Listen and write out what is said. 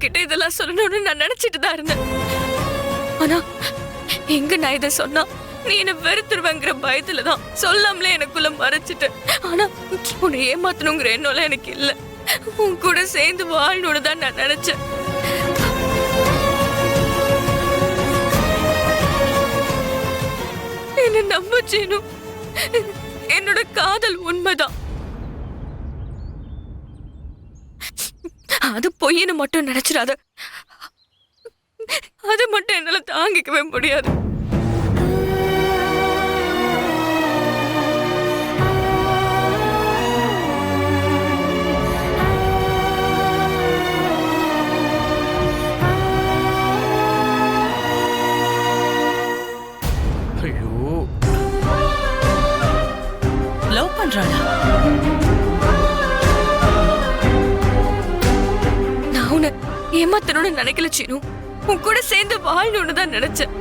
உன்கிட்ட இதெல்லாம் சொல்லணும்னு நான் நினைச்சிட்டு தான் இருந்தேன். ஆனா எங்க நான் இதை சொன்னா நீ என்ன வெறுத்துருவேங்கிற பயத்துலதான் சொல்லாமலே எனக்குள்ள மறைச்சிட்டு. ஆனா உன்னை ஏமாத்தணுங்கிற எண்ணம் எனக்கு இல்ல. உன் கூட சேர்ந்து வாழணும்னு தான் நான் நினைச்சேன். என்ன நம்ப சீனு, என்னோட காதல் உண்மைதான். அது பொய்ன்னு மட்டும் நினைச்சிடாத. அது மட்டும் என்னால தாங்கிக்கவே முடியாது. ஐயோ, லவ் பண்றாளா? நான் உன்னை ஏமாத்தணும்னு நினைக்கல சீனு. உன் கூட சேர்ந்து வாழணும்னு தான் நினைச்சேன்.